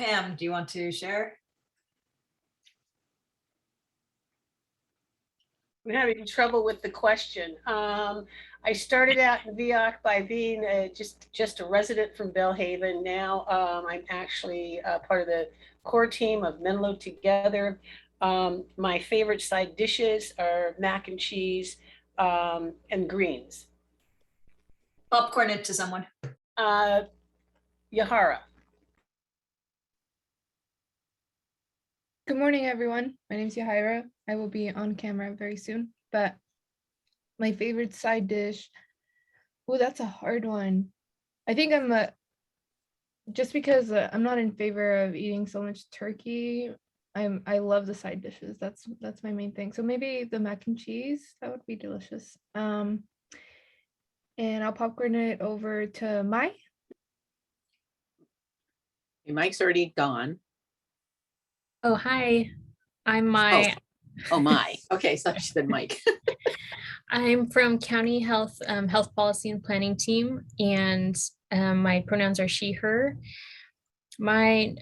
Pam, do you want to share? I'm having trouble with the question. I started out in VEOAC by being just a resident from Bellhaven. Now I'm actually part of the core team of Menlo Together. My favorite side dishes are mac and cheese and greens. Popcorn it to someone. Yahara. Good morning, everyone. My name is Yahira. I will be on camera very soon, but my favorite side dish, oh, that's a hard one. I think just because I'm not in favor of eating so much turkey, I love the side dishes. That's my main thing. So maybe the mac and cheese, that would be delicious. And I'll popcorn it over to Mai. Mike's already gone. Oh, hi. I'm Mai. Oh my. Okay, so she said Mike. I'm from County Health Policy and Planning team, and my pronouns are she, her. My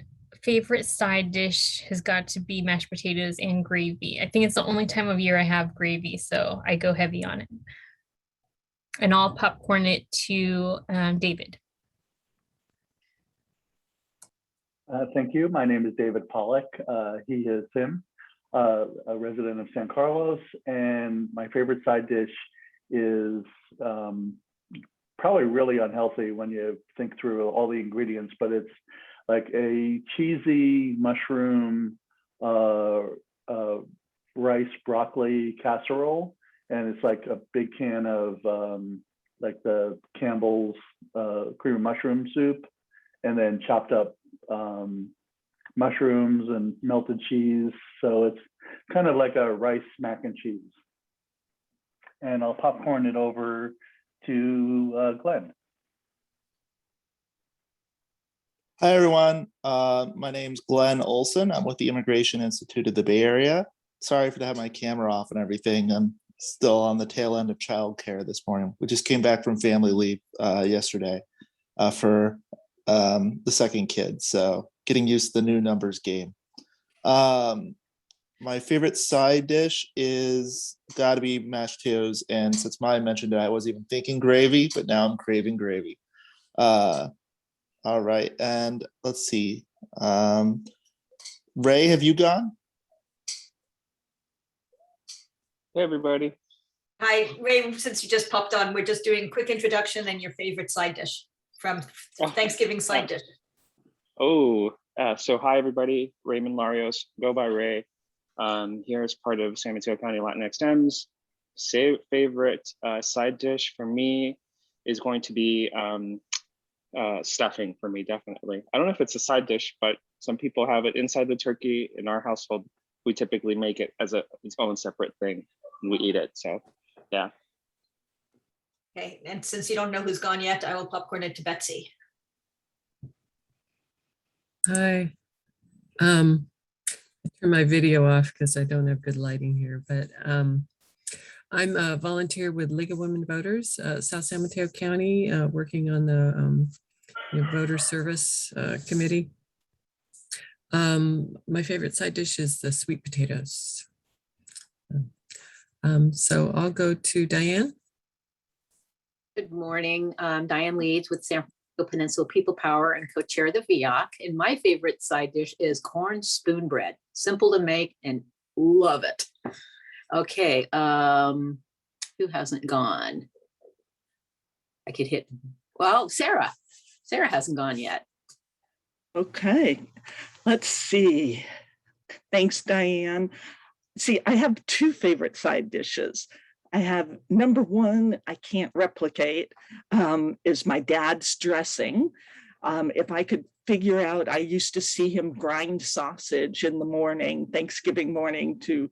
favorite side dish has got to be mashed potatoes and gravy. I think it's the only time of year I have gravy, so I go heavy on it. And I'll popcorn it to David. Thank you. My name is David Pollack. He is him, a resident of San Carlos. And my favorite side dish is probably really unhealthy when you think through all the ingredients, but it's like a cheesy mushroom rice broccoli casserole. And it's like a big can of like the Campbell's cream of mushroom soup, and then chopped up mushrooms and melted cheese. So it's kind of like a rice mac and cheese. And I'll popcorn it over to Glenn. Hi, everyone. My name's Glenn Olsen. I'm with the Immigration Institute of the Bay Area. Sorry for to have my camera off and everything. I'm still on the tail end of childcare this morning. We just came back from family leave yesterday for the second kid, so getting used to the new numbers game. My favorite side dish is got to be mashed potatoes, and since Maya mentioned it, I wasn't even thinking gravy, but now I'm craving gravy. All right, and let's see. Ray, have you gone? Hey, everybody. Hi, Ray, since you just popped on, we're just doing a quick introduction and your favorite side dish from Thanksgiving side dish. Oh, so hi, everybody. Raymond Larios, go by Ray. Here as part of San Mateo County Latinx Dems. Favorite side dish for me is going to be stuffing for me, definitely. I don't know if it's a side dish, but some people have it inside the turkey. In our household, we typically make it as its own separate thing and we eat it, so yeah. Okay, and since you don't know who's gone yet, I will popcorn it to Betsy. Hi. Turn my video off because I don't have good lighting here, but I'm a volunteer with League of Women Voters, South San Mateo County, working on the voter service committee. My favorite side dish is the sweet potatoes. So I'll go to Diane. Good morning. Diane Leeds with San Francisco Peninsula People Power and co-chair of the VEOAC. And my favorite side dish is corn spoon bread. Simple to make and love it. Okay, who hasn't gone? I could hit, well, Sarah. Sarah hasn't gone yet. Okay, let's see. Thanks, Diane. See, I have two favorite side dishes. I have number one, I can't replicate, is my dad's dressing. If I could figure out, I used to see him grind sausage in the morning, Thanksgiving morning, to,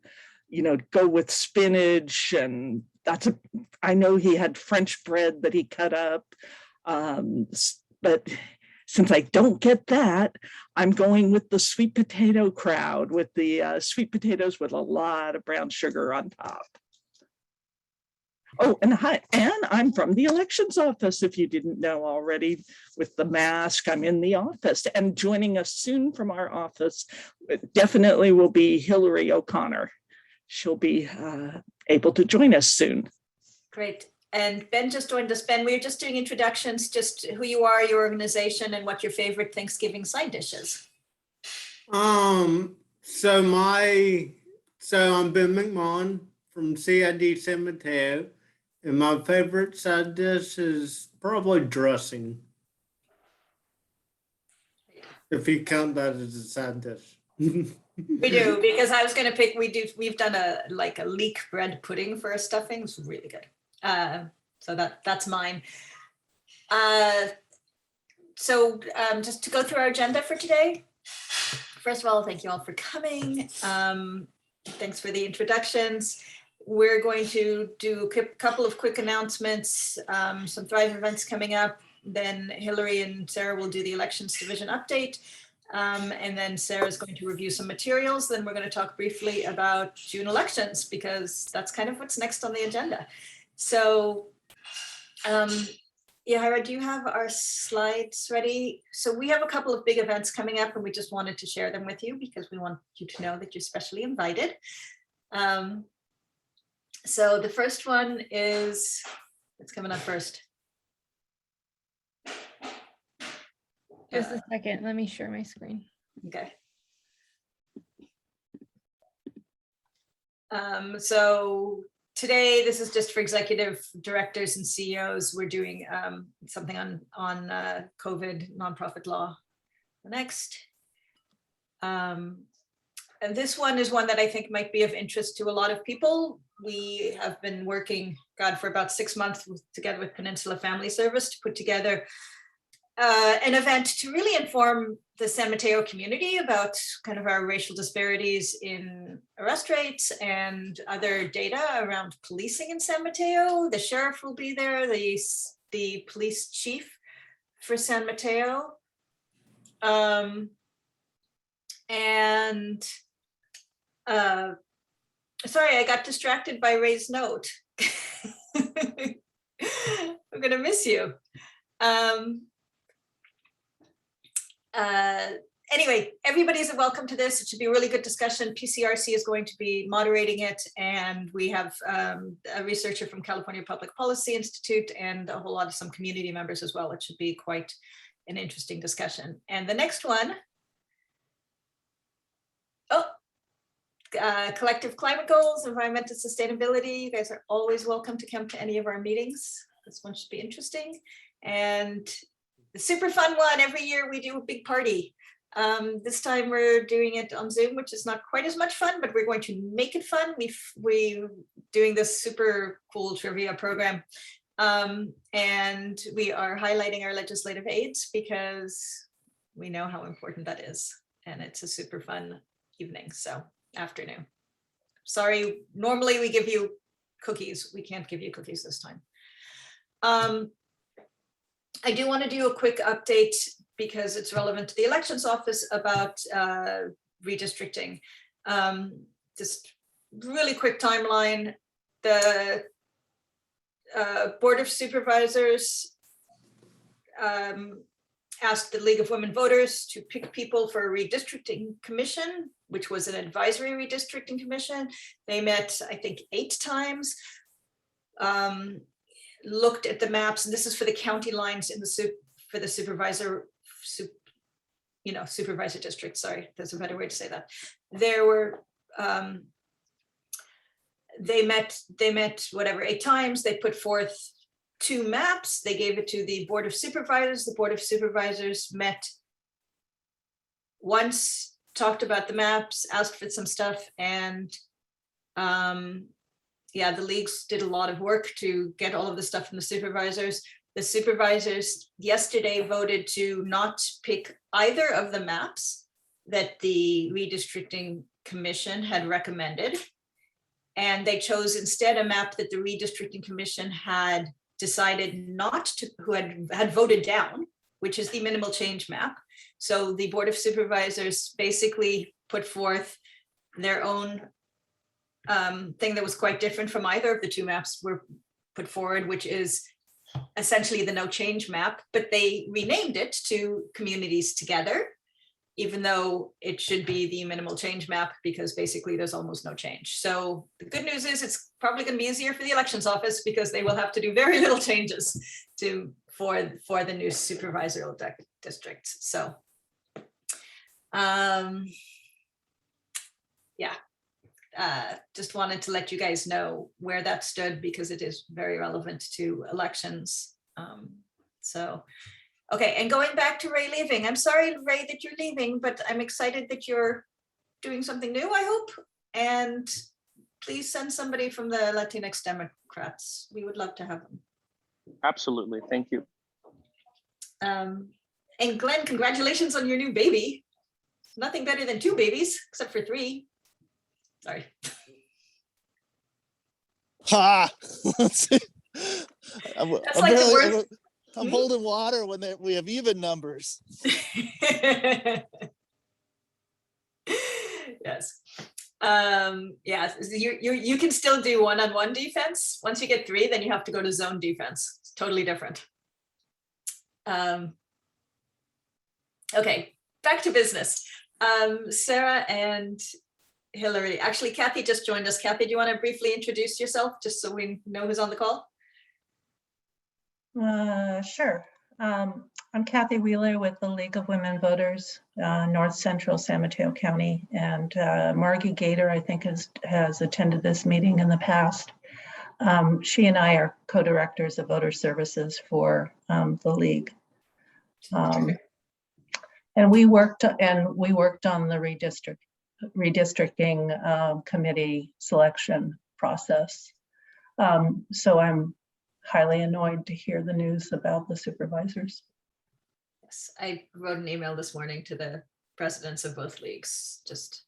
go with spinach, and I know he had French bread that he cut up, but since I don't get that, I'm going with the sweet potato crowd, with the sweet potatoes with a lot of brown sugar on top. Oh, and hi, and I'm from the elections office, if you didn't know already. With the mask, I'm in the office, and joining us soon from our office definitely will be Hillary O'Connor. She'll be able to join us soon. Great. And Ben just joined us. Ben, we're just doing introductions, just who you are, your organization, and what your favorite Thanksgiving side dish is. So I'm Ben McMahon from CID San Mateo, and my favorite side dish is probably dressing. If you count that as a side dish. We do, because I was going to pick, we've done a leek bread pudding for our stuffing. It's really good. So that's mine. So just to go through our agenda for today. First of all, thank you all for coming. Thanks for the introductions. We're going to do a couple of quick announcements, some Thrive events coming up. Then Hillary and Sarah will do the elections division update. And then Sarah's going to review some materials. Then we're going to talk briefly about June elections, because that's kind of what's next on the agenda. So, Yahira, do you have our slides ready? So we have a couple of big events coming up, and we just wanted to share them with you because we want you to know that you're specially invited. So the first one is, what's coming up first? Just a second, let me share my screen. Okay. So today, this is just for executive directors and CEOs. We're doing something on COVID nonprofit law. Next. And this one is one that I think might be of interest to a lot of people. We have been working, for about 6 months together with Peninsula Family Service to put together an event to really inform the San Mateo community about kind of our racial disparities in arrest rates and other data around policing in San Mateo. The sheriff will be there, the police chief for San Mateo. Sorry, I got distracted by Ray's note. We're gonna miss you. Anyway, everybody's welcome to this. It should be a really good discussion. PCRC is going to be moderating it, and we have a researcher from California Public Policy Institute and a whole lot of some community members as well. It should be quite an interesting discussion. And the next one, collective climate goals, environmental sustainability. You guys are always welcome to come to any of our meetings. This one should be interesting. And the super fun one, every year we do a big party. This time we're doing it on Zoom, which is not quite as much fun, but we're going to make it fun. We're doing this super cool trivia program. And we are highlighting our legislative aids because we know how important that is. And it's a super fun evening, so afternoon. Sorry, normally we give you cookies. We can't give you cookies this time. I do want to do a quick update because it's relevant to the elections office about redistricting. Just really quick timeline. The Board of Supervisors asked the League of Women Voters to pick people for a redistricting commission, which was an advisory redistricting commission. They met, I think, 8 times. Looked at the maps, and this is for the county lines in the for the supervisor district. Sorry, there's a better way to say that. There were they met whatever 8 times. They put forth 2 maps. They gave it to the Board of Supervisors. The Board of Supervisors met once, talked about the maps, asked for some stuff, and yeah, the leagues did a lot of work to get all of the stuff from the supervisors. The supervisors yesterday voted to not pick either of the maps that the redistricting commission had recommended. And they chose instead a map that the redistricting commission had decided not to, who had voted down, which is the minimal change map. So the Board of Supervisors basically put forth their own thing that was quite different from either of the 2 maps put forward, which is essentially the no change map, but they renamed it to Communities Together, even though it should be the minimal change map, because basically there's almost no change. So the good news is it's probably going to be easier for the elections office, because they will have to do very little changes for the new supervisorial district. So yeah, just wanted to let you guys know where that stood, because it is very relevant to elections. So, okay, and going back to Ray leaving, I'm sorry, Ray, that you're leaving, but I'm excited that you're doing something new, I hope. And please send somebody from the Latinx Democrats. We would love to have them. Absolutely. Thank you. And Glenn, congratulations on your new baby. Nothing better than 2 babies, except for 3. Sorry. Ha! That's like the worst. I'm holding water when we have even numbers. Yes. Yeah, you can still do one-on-one defense. Once you get 3, then you have to go to zone defense. It's totally different. Okay, back to business. Sarah and Hillary, actually, Kathy just joined us. Kathy, do you want to briefly introduce yourself, just so we know who's on the call? Sure. I'm Kathy Wheeler with the League of Women Voters, North Central San Mateo County, and Margie Gator, I think, has attended this meeting in the past. She and I are co-directors of voter services for the League. And we worked on the redistricting committee selection process. So I'm highly annoyed to hear the news about the supervisors. Yes, I wrote an email this morning to the presidents of both leagues. Just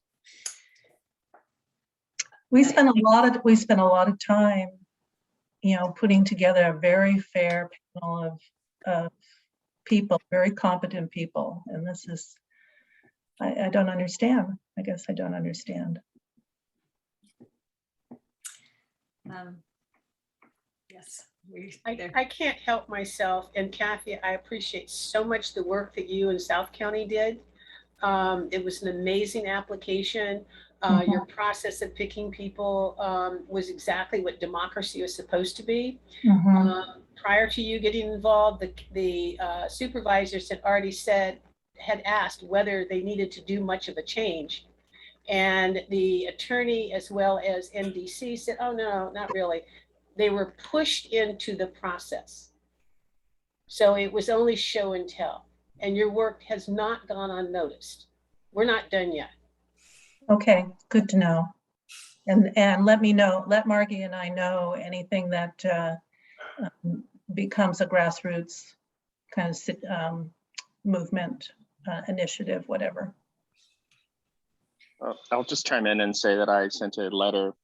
we spent a lot of time, putting together a very fair panel of people, very competent people, and this is, I don't understand. I guess I don't understand. Yes. I can't help myself, and Kathy, I appreciate so much the work that you and South County did. It was an amazing application. Your process of picking people was exactly what democracy was supposed to be. Prior to you getting involved, the supervisors had asked whether they needed to do much of a change. And the attorney, as well as NDC, said, oh, no, not really. They were pushed into the process. So it was only show and tell. And your work has not gone unnoticed. We're not done yet. Okay, good to know. And let me know, let Margie and I know anything that becomes a grassroots kind of movement, initiative, whatever. I'll just chime in and say that I sent a letter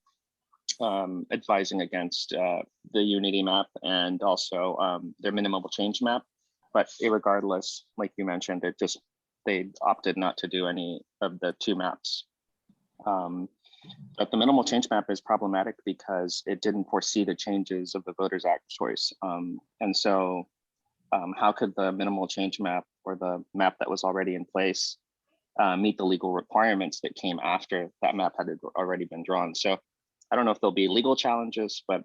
advising against the unity map and also their minimal change map. But irregardless, like you mentioned, they opted not to do any of the 2 maps. But the minimal change map is problematic because it didn't foresee the changes of the Voters Act choice. And so how could the minimal change map, or the map that was already in place, meet the legal requirements that came after that map had already been drawn? So I don't know if there'll be legal challenges, but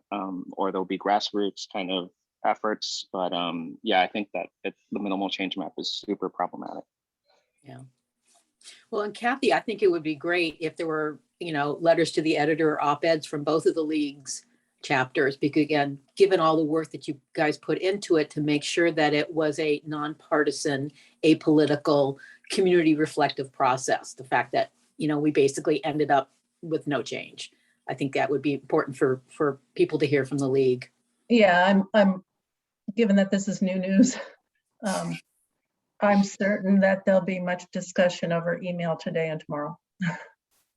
or there'll be grassroots kind of efforts. But yeah, I think that the minimal change map is super problematic. Yeah. Well, and Kathy, I think it would be great if there were, letters to the editor or op-eds from both of the leagues chapters, because again, given all the work that you guys put into it to make sure that it was a nonpartisan, apolitical, community reflective process, the fact that, we basically ended up with no change. I think that would be important for people to hear from the league. Yeah, I'm given that this is new news, I'm certain that there'll be much discussion over email today and tomorrow.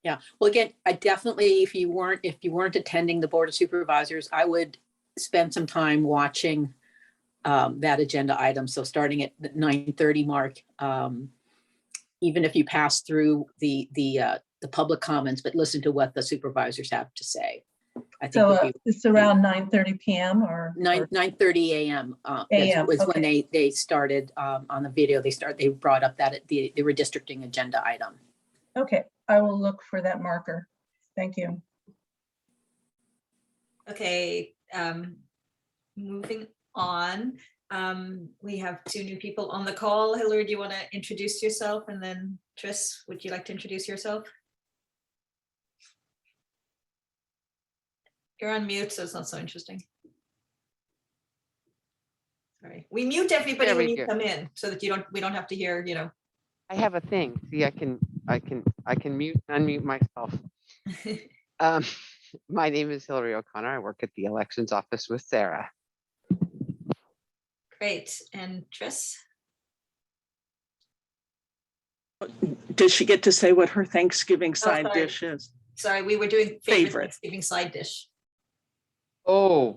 Yeah, well, again, I definitely, if you weren't attending the Board of Supervisors, I would spend some time watching that agenda item. So starting at the 9:30 mark, even if you pass through the public comments, but listen to what the supervisors have to say. I think So would be it's around 9:30 PM or? 9:30 a.m. AM, Was when okay. they started on the video. They brought up that the redistricting agenda item. Okay, I will look for that marker. Thank you. Okay, moving on. We have two new people on the call. Hillary, do you want to introduce yourself? And then Tris, would you like to introduce yourself? You're on mute, so it's not so interesting. Sorry, we mute everybody There when we you go. come in so that we don't have to hear, you know. I have a thing. See, I can mute, unmute myself. My name is Hillary O'Connor. I work at the elections office with Sarah. Great, and Tris? Does she get to say what her Thanksgiving side sorry. dish is? Sorry, we were doing Favorite. Thanksgiving side dish. Oh,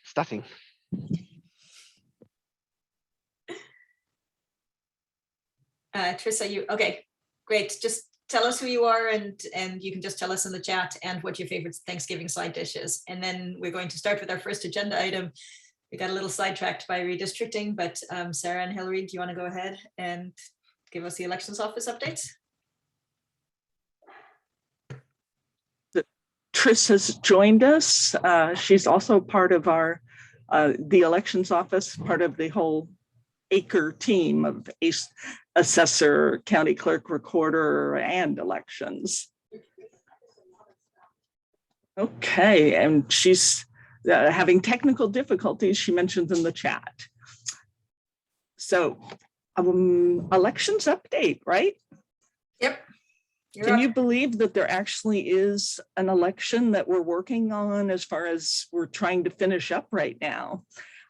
stuffing. Tris, are you, okay, great. Just tell us who you are and you can just tell us in the chat and what your favorite Thanksgiving side dish is. And then we're going to start with our first agenda item. We got a little sidetracked by redistricting, but Sarah and Hillary, do you want to go ahead and give us the elections office updates? Tris has joined us. She's also part of our, the elections office, part of the whole ACRE team of assessor, county clerk, recorder, and elections. Okay, and she's having technical difficulties, she mentions in the chat. So, elections update, right? Yep. Can you believe that there actually is an election that we're working on as far as we're trying to finish up right now?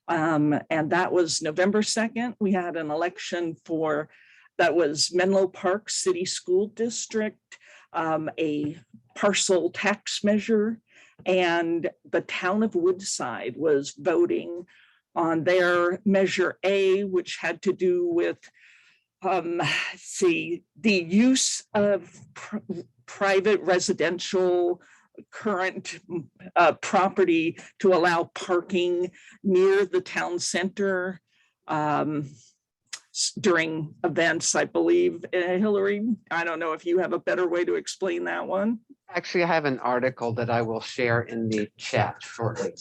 And that was November 2nd. We had an election for, that was Menlo Park City School District, a parcel tax measure, and the town of Woodside was voting on their Measure A, which had to do with the use of private residential current property to allow parking near the town center during events, I believe. Hillary, I don't know if you have a better way to explain that one. Actually, I have an article that I will share in the chat shortly.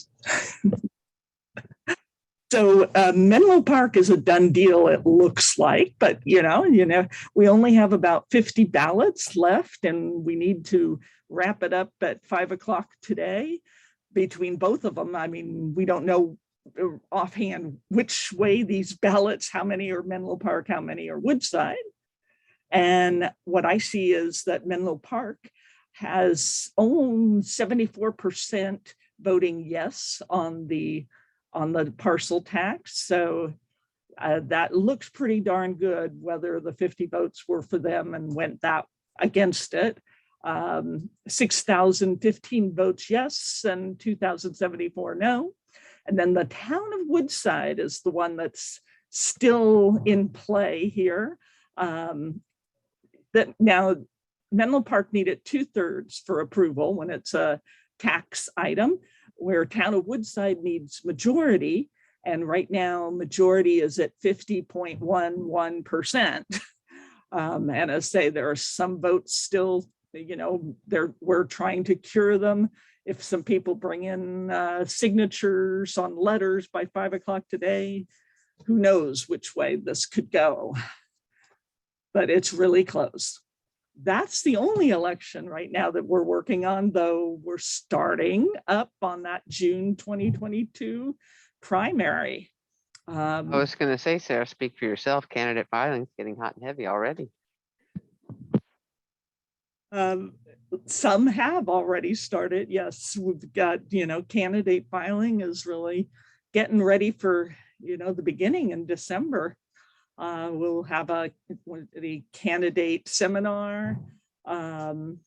So Menlo Park is a done deal, it looks like, but you know, we only have about 50 ballots left and we need to wrap it up at 5 o'clock today between both of them. I mean, we don't know offhand which way these ballots, how many are Menlo Park, how many are Woodside. And what I see is that Menlo Park has only 74% voting yes on the parcel tax. So that looks pretty darn good, whether the 50 votes were for them and went that against it. 6,015 votes yes and 2,074 no. And then the town of Woodside is the one that's still in play here. That now Menlo Park needed 2/3 for approval when it's a tax item, where town of Woodside needs majority. And right now majority is at 50.11%. And I say there are some votes still, we're trying to cure them. If some people bring in signatures on letters by 5 o'clock today, who knows which way this could go, but it's really close. That's the only election right now that we're working on, though we're starting up on that June 2022 primary. I was going to say, Sarah, speak for yourself. Candidate filings getting hot and heavy already. Some have already started. Yes, we've got, candidate filing is really getting ready for, the beginning in December. We'll have the candidate seminar, and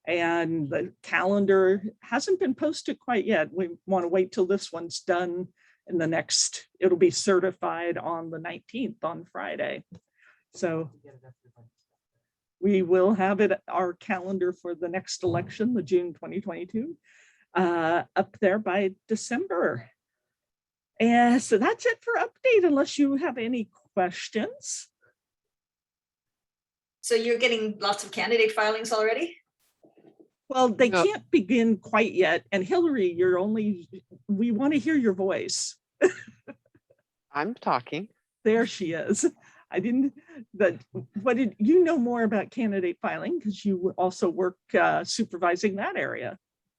the calendar hasn't been posted quite yet. We want to wait till this one's done in the next, it'll be certified on the 19th on Friday. So we will have it, our calendar for the next election, the June 2022, up there by December. And so that's it for update, unless you have any questions. So you're getting lots of candidate filings already? Well, they No. can't begin quite yet. And Hillary, we want to hear your voice. I'm talking. There she is. What did you know more about candidate filing? Because you also work supervising that area.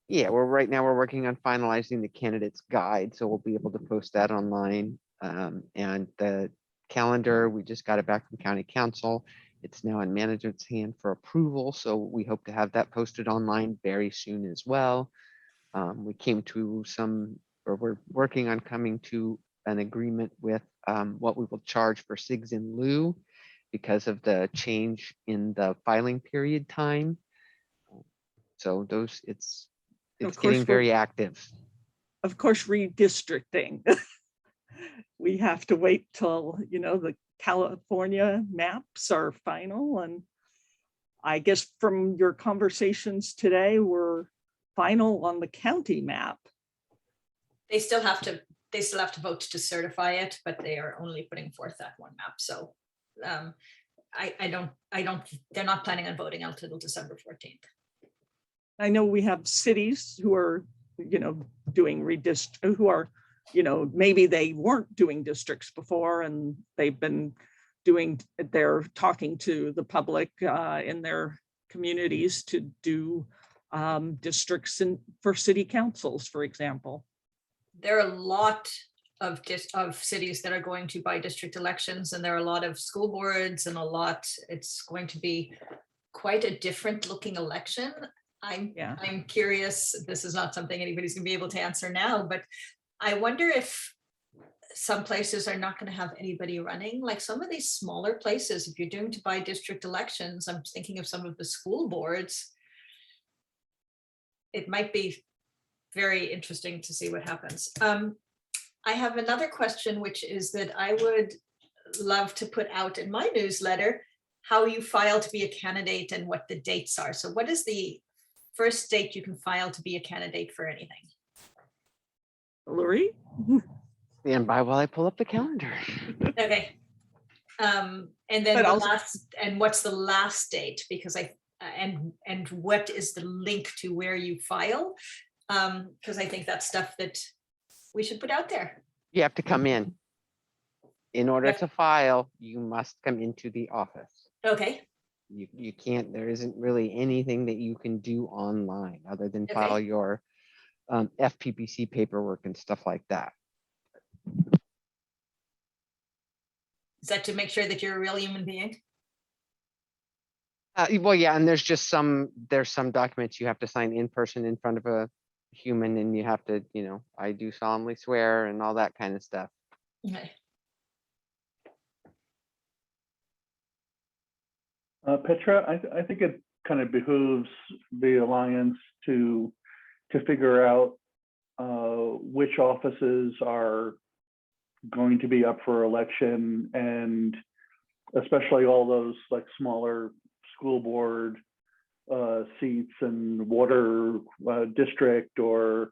Yeah, right now we're working on finalizing the candidates guide, so we'll be able to post that online. And the calendar, we just got it back from county council. It's now in management's hand for approval, so we hope to have that posted online very soon as well. We came to we're working on coming to an agreement with what we will charge for SIGs in lieu because of the change in the filing period time. So it's Of course, getting very active. Of course, redistricting. We have to wait till, the California maps are final. And I guess from your conversations today, we're final on the county map. They still have to vote to certify it, but they are only putting forth that one map. So they're not planning on voting until December 14th. I know we have cities who are, doing who are, maybe they weren't doing districts before and they've been they're talking to the public in their communities to do districts for city councils, for example. There are a lot of cities that are going to by district elections, and there are a lot of school boards and it's going to be quite a different looking election. I'm curious, this is not something anybody's gonna be able to answer now, but I wonder if some places are not going to have anybody running, like some of these smaller places. If you're doing to by district elections, I'm thinking of some of the school boards. It might be very interesting to see what happens. I have another question, which is that I would love to put out in my newsletter how you file to be a candidate and what the dates are. So what is the first date you can file to be a candidate for anything? Hillary? Stand by while I pull up the calendar. Okay. And then But the also- and what's the last date? Because and what is the link to where you file? Because I think that's stuff that we should put out there. You have to come in. In order Yep. to file, you must come into the office. Okay, You can't, there isn't really anything that you can do online other than Okay. file your FPPC paperwork and stuff like that. is that to make sure that you're a real human being? Well, yeah, and there's some documents you have to sign in person in front of a human, and you have to, I do solemnly swear and all that kind of stuff. Okay. Petra, I think it kind of behooves the Alliance to figure out which offices are going to be up for election, and especially all those like smaller school board seats and water district or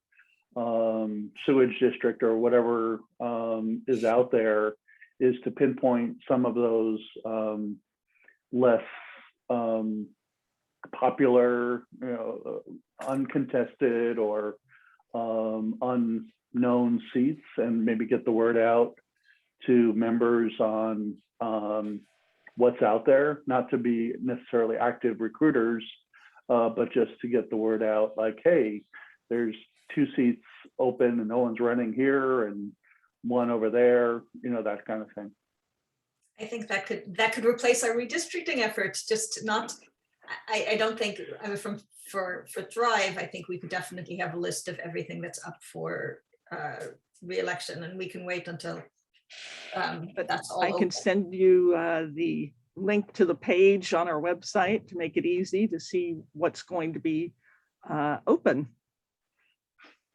sewage district or whatever is out there, is to pinpoint some of those less popular, uncontested or unknown seats, and maybe get the word out to members on what's out there, not to be necessarily active recruiters, but just to get the word out, like, hey, there's 2 seats open and no one's running here and one over there, that kind of thing. I think that could replace our redistricting efforts. Just not. I don't think. I mean, for Thrive, I think we could definitely have a list of everything that's up for re-election, and we can wait until. But that's all. I can send you the link to the page on our website to make it easy to see what's going to be open.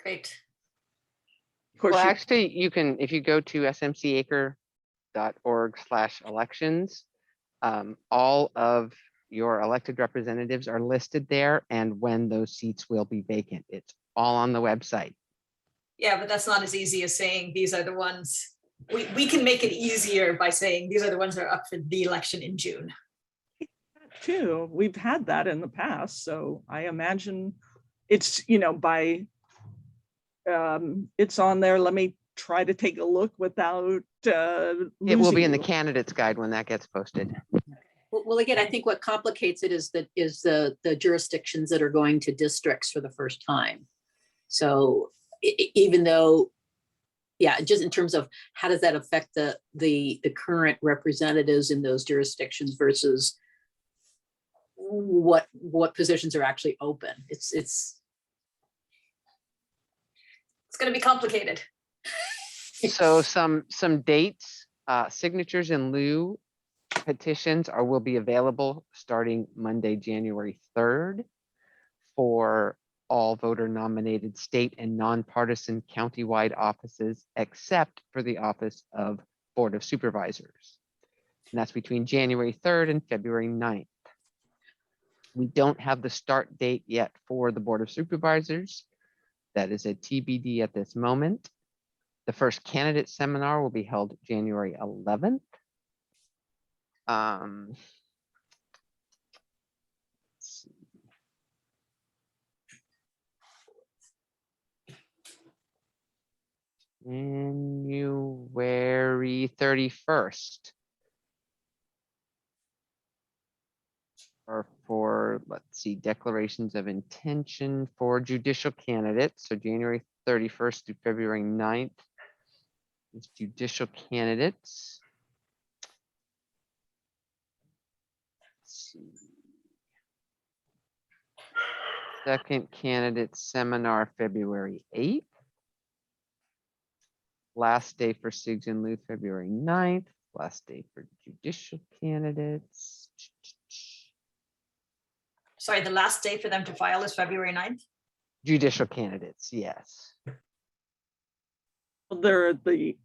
Great. Of course, Well, actually, you can, if you go to smcacre.org/elections, all of your elected representatives are listed there and when those seats will be vacant. It's all on the website. Yeah, but that's not as easy as saying these are the ones. We can make it easier by saying these are the ones that are up for the election in June. Too, we've had that in the past, so I imagine it's, you know, by it's on there. Let me try to take a look without It will be losing in the you. candidates guide when that gets posted. Well, again, I think what complicates it is the jurisdictions that are going to districts for the first time. So even though, yeah, just in terms of how does that affect the current representatives in those jurisdictions versus what positions are actually open. It's going to be complicated. So some dates, signatures in lieu petitions will be available starting Monday, January 3rd for all voter nominated state and nonpartisan countywide offices, except for the office of Board of Supervisors. And that's between January 3rd and February 9th. We don't have the start date yet for the Board of Supervisors. That is a TBD at this moment. The first candidate seminar will be held January 11th. January 31st. Or for, let's see, declarations of intention for judicial candidates. So January 31st through February 9th is judicial candidates. Let's see. Second candidate seminar, February 8th. Last day for SIGs in lieu, February 9th. Last day for judicial candidates. Sorry, the last day for them to file is February 9th? Judicial candidates, yes. There are the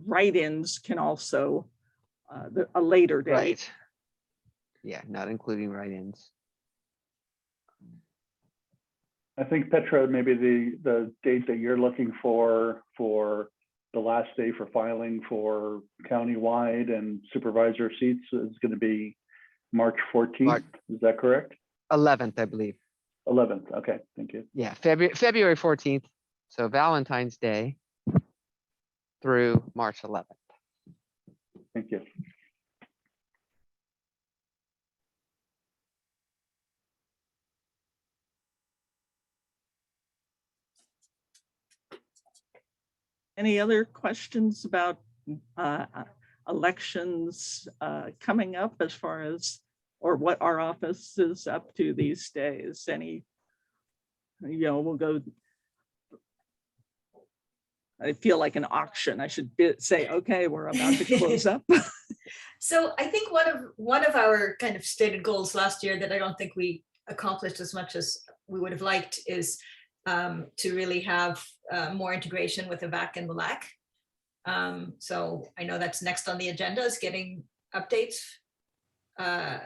write-ins can also a later date. Right. Yeah, not including write-ins. I think Petra, maybe the date that you're looking for the last day for filing for countywide and supervisor seats is going to be March 14th. Is that correct? 11th, I believe. 11th. Okay, thank you. Yeah, February 14th. So Valentine's Day through March 11th. Thank you. Any other questions about elections coming up as far as, or what our office is up to these days? Any, we'll go. I feel like an auction. I should say, okay, we're about to close up. So I think one of our kind of stated goals last year that I don't think we accomplished as much as we would have liked is to really have more integration with the VAC and the LAC. So I know that's next on the agenda is getting updates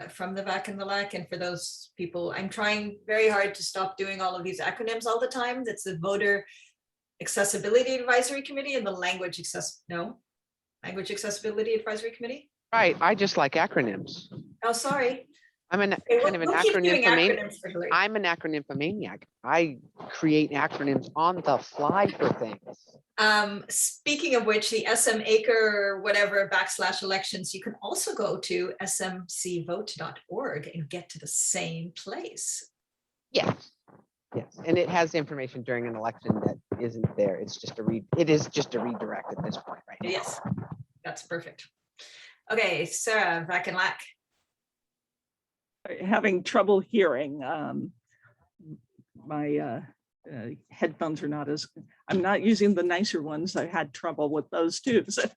from the VAC and the LAC. And for those people, I'm trying very hard to stop doing all of these acronyms all the time. That's the Voter Accessibility Advisory Committee and the Language Accessibility Advisory Committee. Right, I just like acronyms. Oh, sorry. I'm an Okay, kind of an we'll keep doing acronym maniac. acronyms for Hillary. I'm an acronym maniac. I create acronyms on the fly for things. Speaking of which, the SM Acre whatever /elections, you can also go to smcvote.org and get to the same place. Yes, yes, and it has information during an election that isn't there. It's just it is just a redirect at this point, right now. Yes, that's perfect. Okay, Sarah, VAC and LAC. Having trouble hearing. My headphones are not as, I'm not using the nicer ones. I had trouble with those too. So,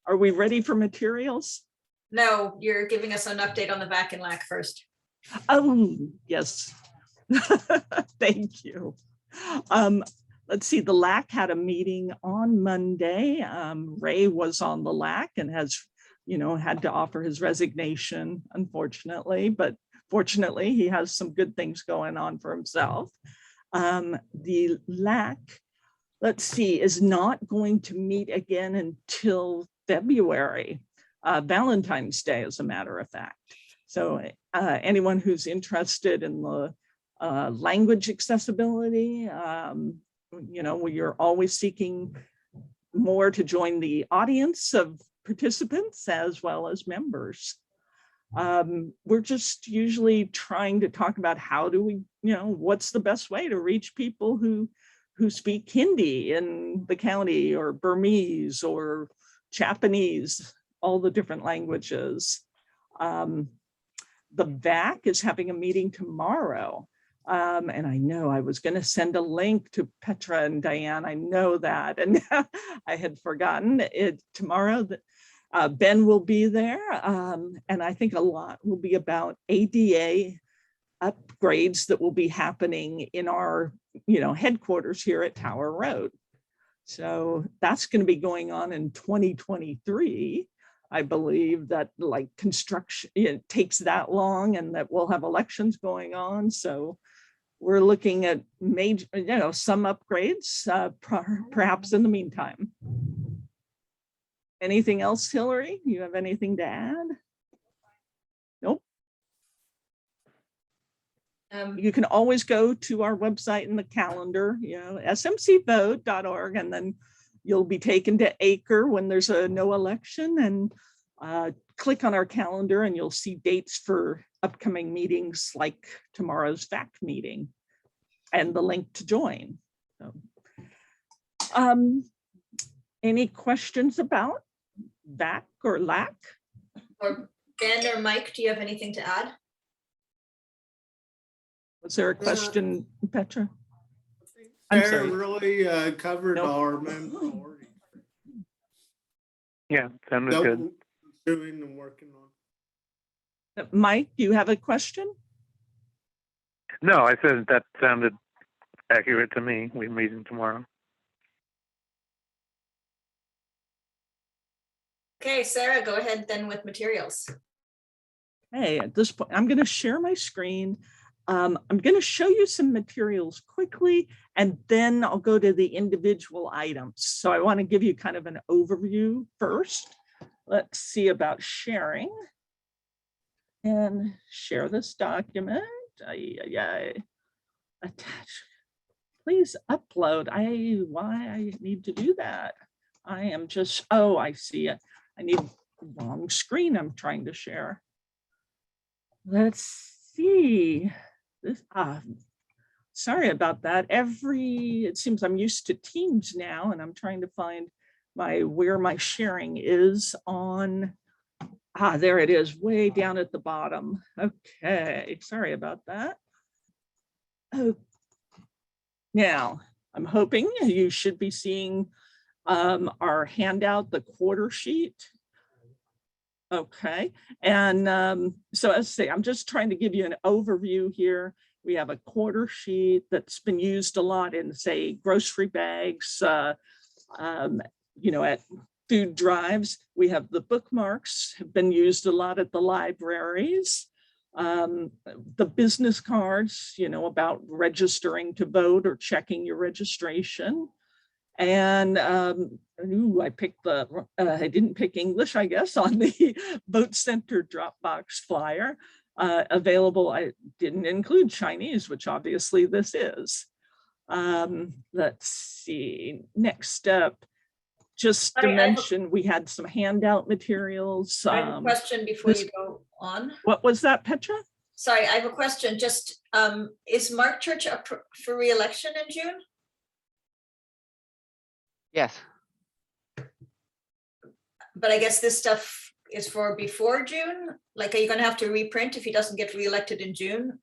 are we ready for materials? No, you're giving us an update on the VAC and LAC first. Oh, yes. Thank you. Let's see, the LAC had a meeting on Monday. Ray was on the LAC and has had to offer his resignation, unfortunately, but fortunately he has some good things going on for himself. The LAC, let's see, is not going to meet again until February, Valentine's Day, as a matter of fact. So anyone who's interested in the language accessibility, you're always seeking more to join the audience of participants as well as members. We're just usually trying to talk about how do we, what's the best way to reach people who speak Hindi in the county, or Burmese or Japanese, all the different languages. The VEOAC is having a meeting tomorrow. And I know I was going to send a link to Petra and Diane. I know that, and I had forgotten it. Tomorrow, Ben will be there, and I think a lot will be about ADA upgrades that will be happening in our, headquarters here at Tower Road. So that's going to be going on in 2023. I believe that like construction, it takes that long, and that we'll have elections going on. So we're looking at major, some upgrades, perhaps in the meantime. Anything else, Hillary? You have anything to add? Nope. You can always go to our website in the calendar, smcvote.org, and then you'll be taken to Acre when there's a no election, and click on our calendar and you'll see dates for upcoming meetings like tomorrow's VEOAC meeting and the link to join. So, any questions about VEOAC or LAC? Or Ben or Mike, do you have anything to add? Was there a question, Petra? I'm Sarah sorry. really covered Nope. our main priorities. Yeah, sounded That good. we're doing and working on. Mike, you have a question? No, I said that sounded accurate to me. We're meeting tomorrow. Okay, Sarah, go ahead then with materials. Hey, at this point, I'm going to share my screen. I'm going to show you some materials quickly, and then I'll go to the individual items. So I want to give you kind of an overview first. Let's see about sharing. And share this document. Attach. Please upload. Why I need to do that? I am just, oh, I see it. I need wrong screen I'm trying to share. Let's see. This, sorry about that. It seems I'm used to Teams now, and I'm trying to find where my sharing is on. There it is, way down at the bottom. Okay, sorry about that. Oh, now I'm hoping you should be seeing our handout, the quarter sheet. Okay, and so as I say, I'm just trying to give you an overview here. We have a quarter sheet that's been used a lot in, say, grocery bags, at food drives. We have the bookmarks, have been used a lot at the libraries. The business cards, about registering to vote or checking your registration. And I didn't pick English, I guess, on the Vote Center Dropbox flyer. Available, I didn't include Chinese, which obviously this is. Let's see, next up, just to mention, we had some handout materials. I have a question before you go on. What was that, Petra? Sorry, I have a question. Just, is Mark Church up for re-election in June? Yes. But I guess this stuff is for before June? Like, are you gonna have to reprint if he doesn't get re-elected in June?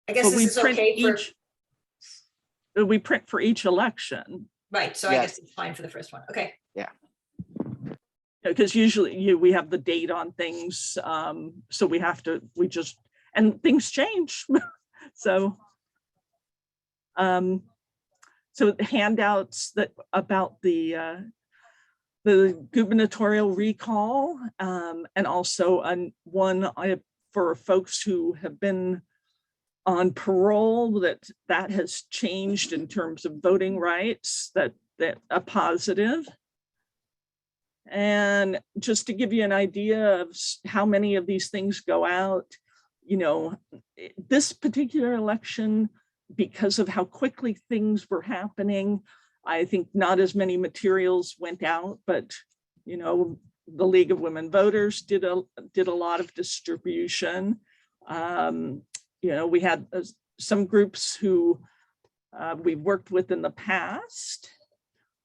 I guess this is okay for. We print for each election. Right, so Yes. I guess it's fine for the first one. Okay. Yeah. Because usually we have the date on things. So and things change. So the handouts that about the the gubernatorial recall, and also one for folks who have been on parole, that has changed in terms of voting rights, that a positive. And just to give you an idea of how many of these things go out, you know, this particular election, because of how quickly things were happening, I think not as many materials went out, but, you know, the League of Women Voters did a lot of distribution. You know, we had some groups who we've worked with in the past,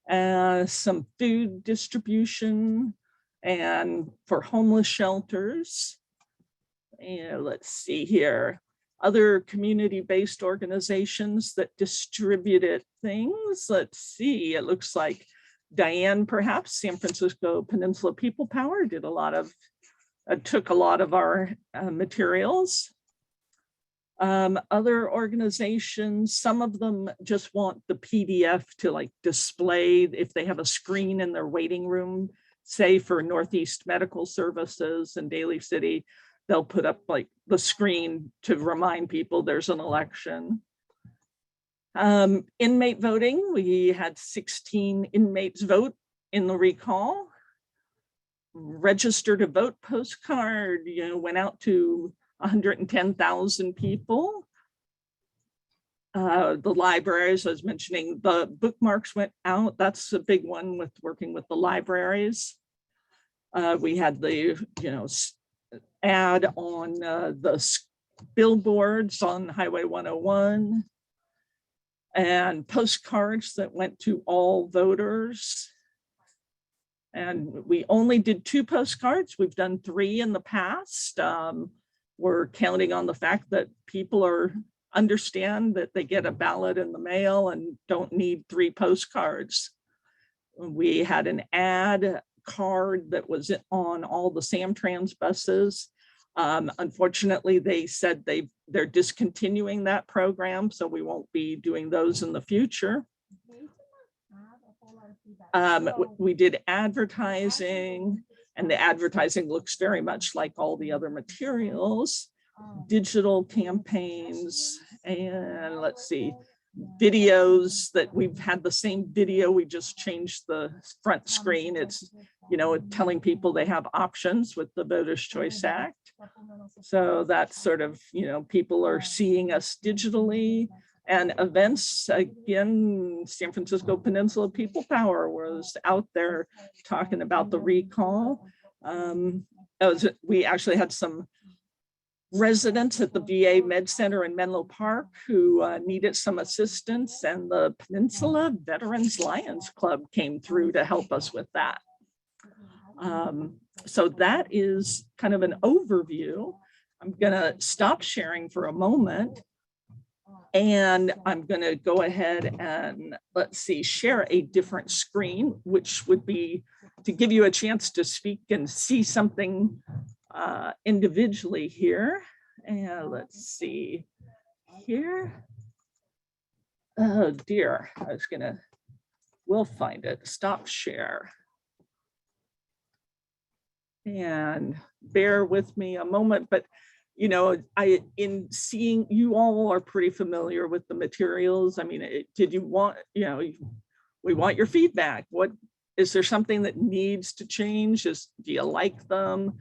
some food distribution, and for homeless shelters. And let's see here, other community-based organizations that distributed things. Let's see, it looks like Diane, perhaps San Francisco Peninsula People Power did a lot of, took a lot of our materials. Other organizations, some of them just want the PDF to like display if they have a screen in their waiting room, say for Northeast Medical Services and Daly City, they'll put up like the screen to remind people there's an election. Inmate voting, we had 16 inmates vote in the recall. Register to vote postcard, you know, went out to 110,000 people. The libraries, I was mentioning, the bookmarks went out. That's a big one with working with the libraries. We had the, you know, ad on the billboards on Highway 101 and postcards that went to all voters. And we only did 2 postcards. We've done 3 in the past. We're counting on the fact that people understand that they get a ballot in the mail and don't need 3 postcards. We had an ad card that was on all the Samtrans buses. Unfortunately, they said they're discontinuing that program, so we won't be doing those in the future. We did advertising, and the advertising looks very much like all the other materials, digital campaigns, and let's see, videos that we've had the same video, we just changed the front screen. It's, you know, telling people they have options with the Voters' Choice Act. So that's sort of, you know, people are seeing us digitally. And events, again, San Francisco Peninsula People Power was out there talking about the recall. We actually had some residents at the VA Med Center in Menlo Park who needed some assistance, and the Peninsula Veterans Lions Club came through to help us with that. So that is kind of an overview. I'm gonna stop sharing for a moment, and I'm gonna go ahead and, let's see, share a different screen, which would be to give you a chance to speak and see something individually here. And let's see here. Oh dear, we'll find it. Stop share. And bear with me a moment, but you know, in seeing, you all are pretty familiar with the materials. I mean, did you want, you know, we want your feedback. What is there something that needs to change? Do you like them?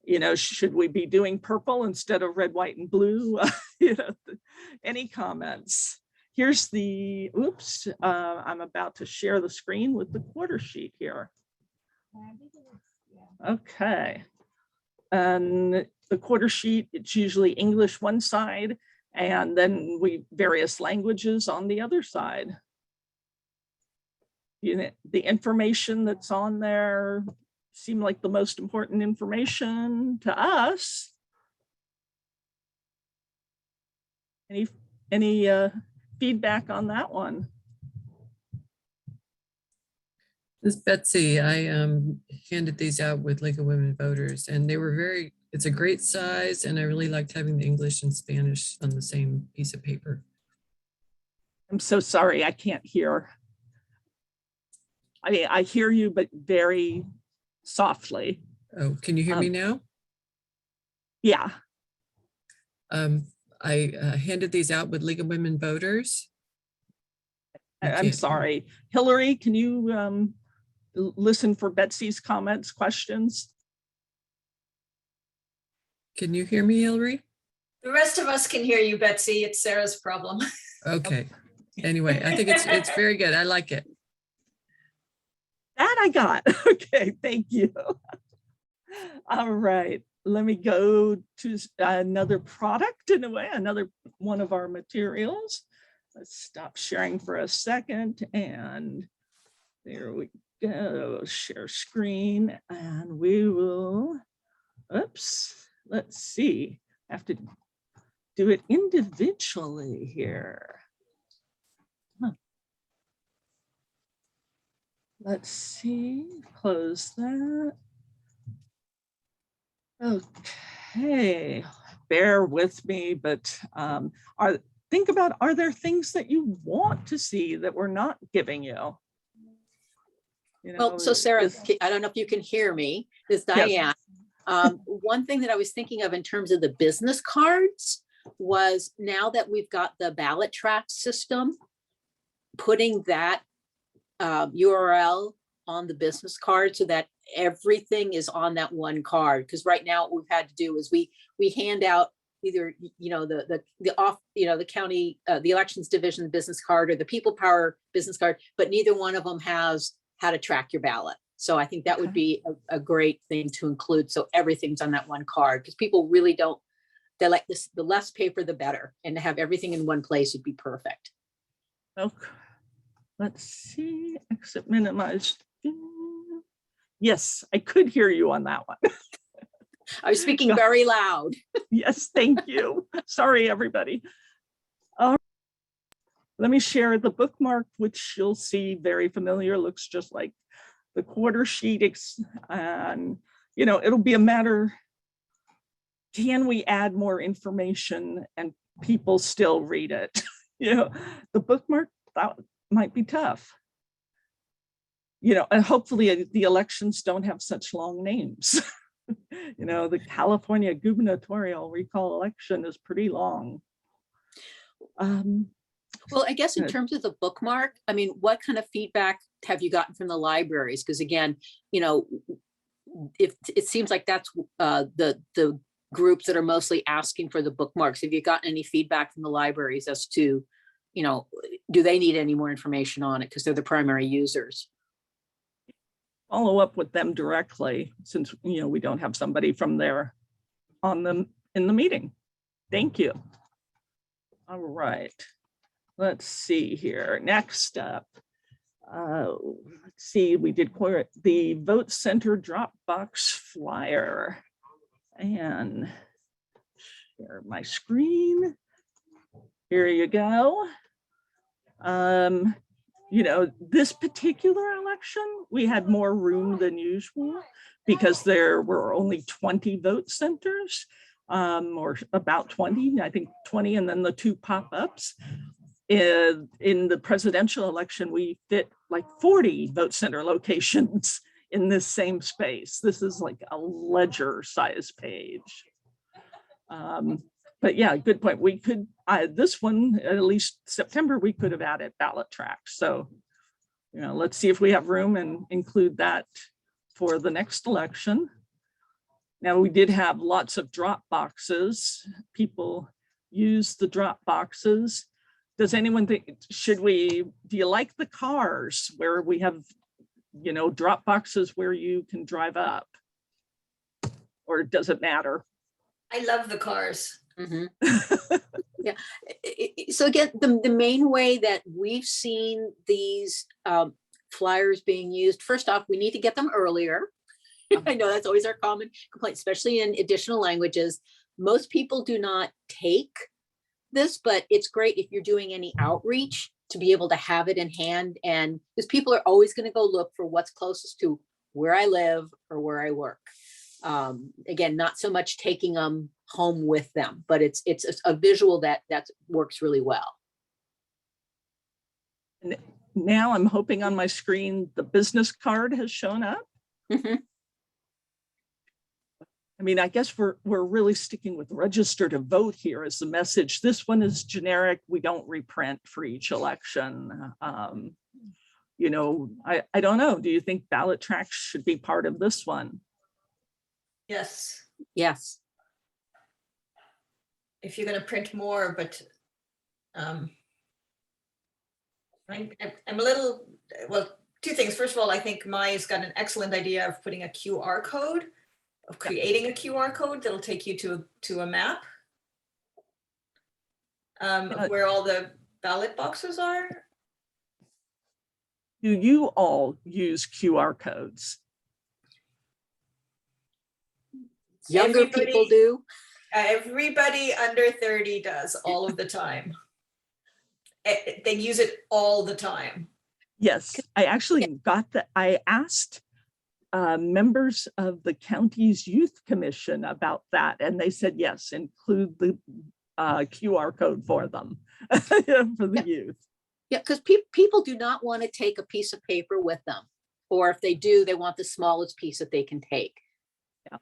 You know, should we be doing purple instead of red, white, and blue? You know, any comments? Here's the, oops, I'm about to share the screen with the quarter sheet here. Okay. And the quarter sheet, it's usually English one side, and then various languages on the other side. You know, the information that's on there seem like the most important information to us. Any feedback on that one? This is Betsy. I handed these out with League of Women Voters, and they were it's a great size, and I really liked having the English and Spanish on the same piece of paper. I'm so sorry, I can't hear. I mean, I hear you, but very softly. Oh, can you hear me now? Yeah. I handed these out with League of Women Voters. I'm sorry. Hillary, can you listen for Betsy's comments, questions? Can you hear me, Hillary? The rest of us can hear you, Betsy. It's Sarah's problem. Okay. Anyway, I think it's very good. I like it. That I got. Okay, thank you. All right, let me go to another product in a way, another one of our materials. Let's stop sharing for a second, and there we go. Share screen, and we will, oops, let's see. I have to do it individually here. Let's see, close that. Okay, bear with me, but think about, are there things that you want to see that we're not giving you? Well, so Sarah, I don't know if you can hear me, this is Diane. Yes. One thing that I was thinking of in terms of the business cards was, now that we've got the ballot track system, putting that URL on the business card so that everything is on that one card. Because right now what we've had to do is we hand out either, you know, the county, the elections division business card or the people power business card, but neither one of them has how to track your ballot. So I think that would be a great thing to include. So everything's on that one card, because people really don't, they like this, the less paper, the better. And to have everything in one place would be perfect. Okay. Let's see, exit minimized. Yes, I could hear you on that one. I was speaking very loud. Yes, thank you. Sorry, everybody. Let me share the bookmark, which you'll see very familiar, looks just like the quarter sheet. And, you know, it'll be a matter, can we add more information and people still read it? You know, the bookmark, that might be tough. You know, and hopefully the elections don't have such long names. You know, the California gubernatorial recall election is pretty long. Well, I guess in terms of the bookmark, I mean, what kind of feedback have you gotten from the libraries? Because again, you know, if it seems like that's the groups that are mostly asking for the bookmarks. Have you gotten any feedback from the libraries as to, you know, do they need any more information on it because they're the primary users? Follow up with them directly, since, you know, we don't have somebody from there on them in the meeting. Thank you. All right, let's see here. Next up, let's see, we did the Vote Center Dropbox flyer, and share my screen. Here you go. You know, this particular election, we had more room than usual because there were only 20 vote centers, or about 20, I think 20, and then the 2 pop-ups. In the presidential election, we fit like 40 vote center locations in this same space. This is like a ledger size page. But yeah, good point. We could, this one, at least September, we could have added ballot tracks. So, you know, let's see if we have room and include that for the next election. Now, we did have lots of drop boxes. People use the drop boxes. Does anyone think, do you like the cars where we have, you know, drop boxes where you can drive up? Or does it matter? I love the cars. Mm-hmm. Yeah. So again, the main way that we've seen these flyers being used, first off, we need to get them earlier. I know that's always our common complaint, especially in additional languages. Most people do not take this, but it's great if you're doing any outreach to be able to have it in hand, and because people are always going to go look for what's closest to where I live or where I work. Again, not so much taking them home with them, but it's a visual that works really well. now I'm hoping on my screen, the business card has shown up. Mhm. I mean, I guess we're really sticking with register to vote here as the message. This one is generic. We don't reprint for each election. You know, I don't know. Do you think ballot tracks should be part of this one? Yes, Yes. if you're gonna print more, but I'm a little, well, two things. First of all, I think Maya's got an excellent idea of putting a QR code, of creating a QR code that'll take you to a map of where all the ballot boxes are. Do you all use QR codes? Younger people do. Everybody under 30 does all of the time. They use it all the time. Yes, I actually got that. I asked members of the county's youth commission about that, and they said, yes, include the QR code for them, for the youth. Yeah, because people do not want to take a piece of paper with them. Or if they do, they want the smallest piece that they can take. Yeah.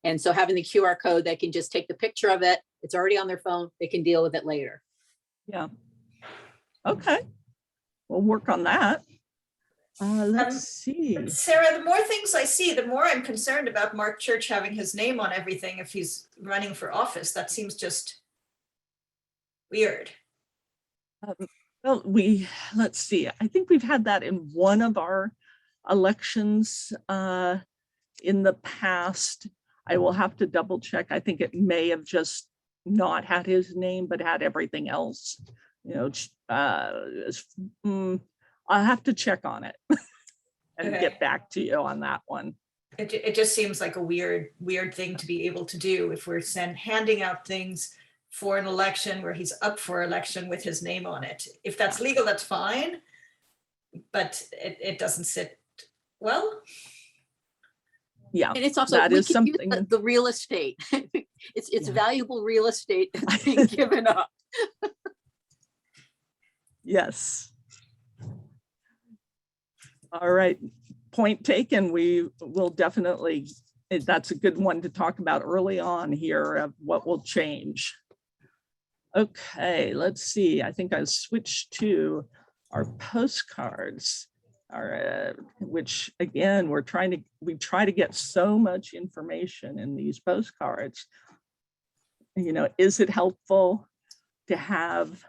And so having the QR code, they can just take the picture of it. It's already on their phone. They can deal with it later. Yeah. Okay. We'll work on that. Let's see. Sarah, the more things I see, the more I'm concerned about Mark Church having his name on everything if he's running for office. That seems just weird. Well, let's see. I think we've had that in one of our elections in the past. I will have to double check. I think it may have just not had his name, but had everything else. You know, I'll have to check on it and get back to you on that one. It just seems like a weird thing to be able to do if we're handing out things for an election where he's up for election with his name on it. If that's legal, that's fine, but it doesn't sit well. Yeah, and it's also that is something. The real estate. it's valuable real estate that's being given up. Yes. All right, point taken. We will definitely, that's a good one to talk about early on here of what will change. Okay, let's see. I think I switched to our postcards, which again, we try to get so much information in these postcards. You know, is it helpful to have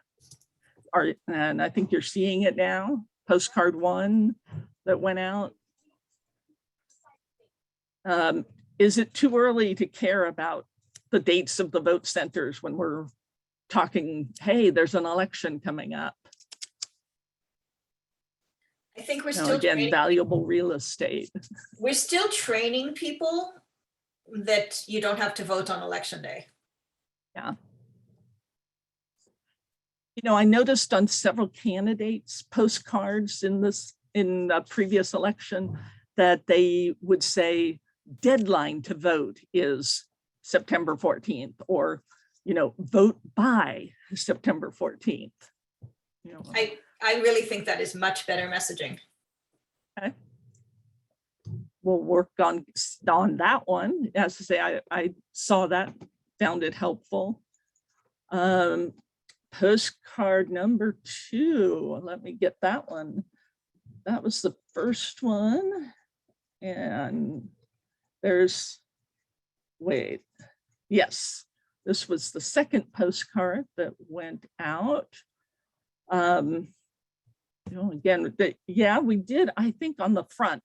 and I think you're seeing it now, postcard 1 that went out. Is it too early to care about the dates of the vote centers when we're talking, hey, there's an election coming up? I think we're You know, still again, valuable real estate. We're still training people that you don't have to vote on election day. Yeah. You know, I noticed on several candidates' postcards in a previous election that they would say deadline to vote is September 14th, or, you know, vote by September 14th. You know, I really think that is much better messaging. Okay. We'll work on that one. As I say, I saw that, found it helpful. Postcard number 2, let me get that one. That was the first one. And yes, this was the second postcard that went out. You know, again, yeah, we did, I think on the front,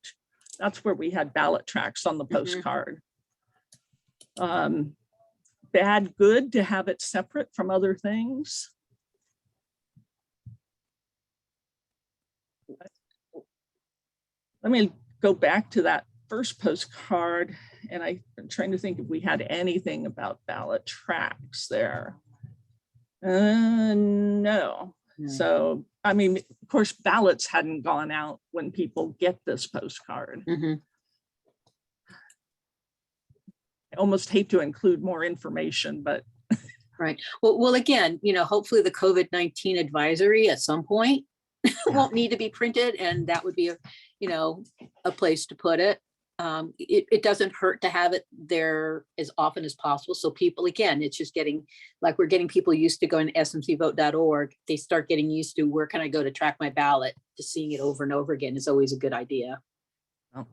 that's where we had ballot tracks on the postcard. Bad, good to have it separate from other things. Let me go back to that first postcard, and I'm trying to think if we had anything about ballot tracks there. No. So, I mean, of course, ballots hadn't gone out when people get this postcard. I almost hate to include more information, but. Right. Well, again, you know, hopefully the COVID-19 advisory at some point won't need to be printed, and that would be a place to put it. It doesn't hurt to have it there as often as possible. So people, again, it's just getting, like, we're getting people used to going to smcvote.org. They start getting used to, where can I go to track my ballot? Just seeing it over and over again is always a good idea. Oh.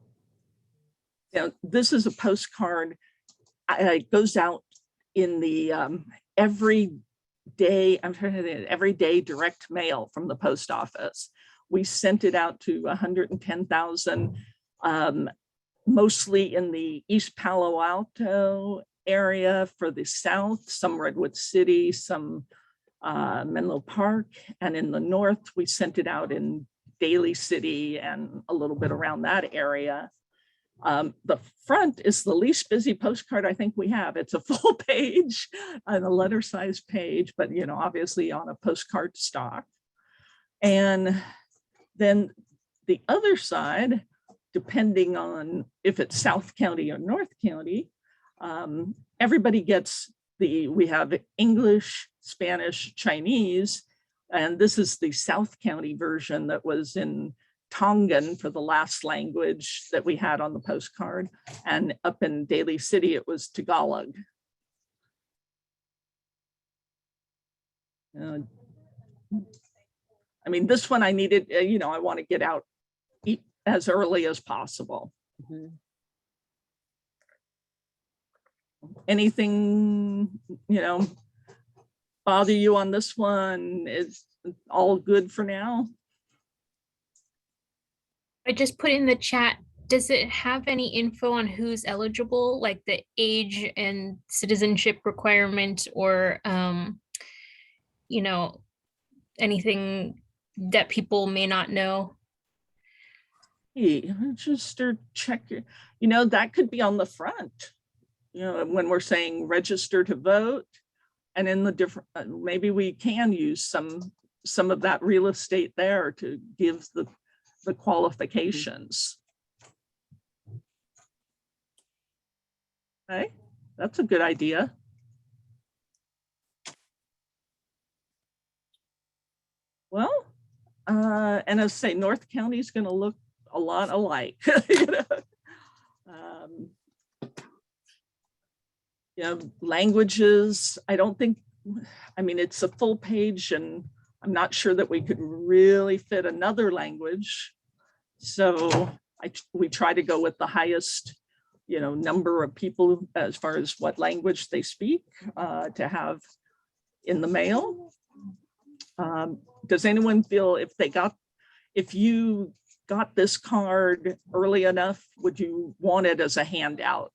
This is a postcard. It goes out in the every day direct mail from the post office. We sent it out to 110,000, mostly in the East Palo Alto area for the South, some Redwood City, some Menlo Park, and in the North, we sent it out in Daly City and a little bit around that area. The front is the least busy postcard I think we have. It's a full page and a letter size page, but obviously on a postcard stock. And then the other side, depending on if it's South County or North County, everybody gets we have English, Spanish, Chinese, and this is the South County version that was in Tongan for the last language that we had on the postcard. And up in Daly City, it was Tagalog. I mean, this one I needed, I want to get out as early as possible. Mm-hmm. Anything, bother you on this one? Is all good for now? I just put in the chat, does it have any info on who's eligible, like the age and citizenship requirement, or anything that people may not know? Hey, register, check, that could be on the front, when we're saying register to vote, and in the different, maybe we can use some of that real estate there to give the qualifications. Okay, that's a good idea. Well, and as I say, North County is going to look a lot alike. Languages, I don't think, it's a full page, and I'm not sure that we could really fit another language. So we try to go with the highest, number of people as far as what language they speak to have in the mail. Does anyone feel if you got this card early enough, would you want it as a handout?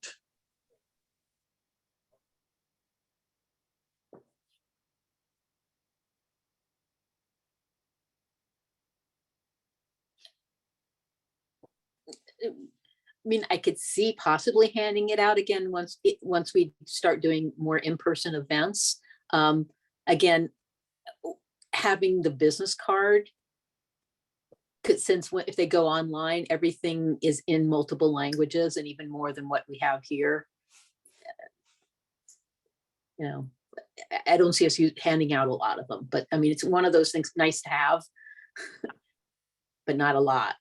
I could see possibly handing it out again once we start doing more in-person events. Again, having the business card, since if they go online, everything is in multiple languages and even more than what we have here. I don't see us handing out a lot of them, but it's one of those things nice to have, but not a lot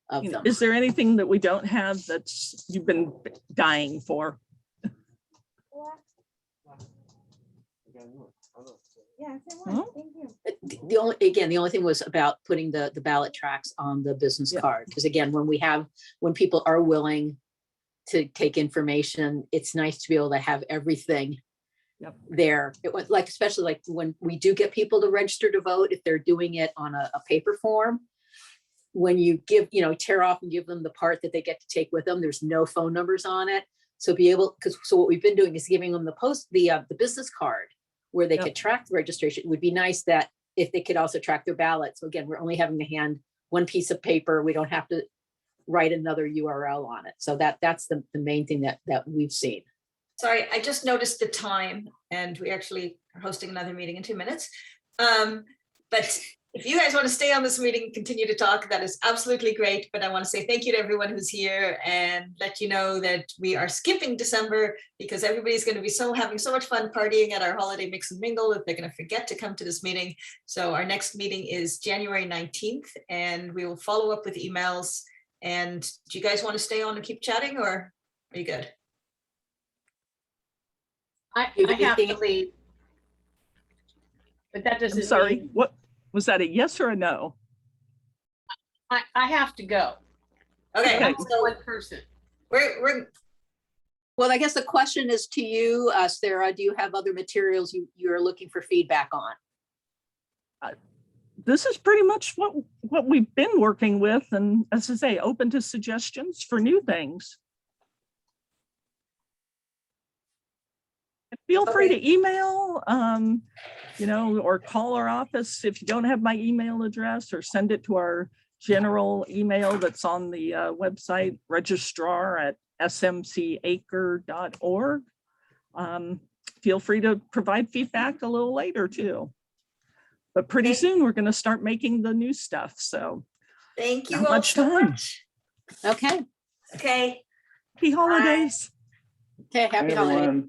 of them. Is there anything that we don't have that's you've been dying for? The only thing was about putting the ballot tracks on the business card, because again, when people are willing to take information, it's nice to be able to have everything there. It was especially like when we do get people to register to vote, if they're doing it on a paper form, when you give, tear off and give them the part that they get to take with them, there's no phone numbers on it. So so what we've been doing is giving them the business card where they could track the registration. It would be nice that if they could also track their ballot. So again, we're only having to hand one piece of paper. We don't have to write another URL on it. So that's the main thing that we've seen. Sorry, I just noticed the time, and we actually are hosting another meeting in 2 minutes. But If you guys want to stay on this meeting and continue to talk, that is absolutely great. But I want to say thank you to everyone who's here and let you know that we are skipping December because everybody's going to be having so much fun partying at our holiday mix and mingle that they're going to forget to come to this meeting. So our next meeting is January 19th, and we will follow up with emails. And do you guys want to stay on and keep chatting, or are you good? I have to leave. But that doesn't I'm sorry, mean what, was that a yes or a no? I have to go. Okay, I'm so one person. we're Well, I guess the question is to you, Sarah, do you have other materials you're looking for feedback on? This is pretty much what we've been working with, and as I say, open to suggestions for new things. Feel free to email, or call our office if you don't have my email address, or send it to our general email that's on the website, registrar@smcacre.org. Feel free to provide feedback a little later too. But pretty soon we're going to start making the new stuff. So thank you not all much so time. much. Okay. Okay. Happy holidays. Okay, happy Hey, holidays. everyone.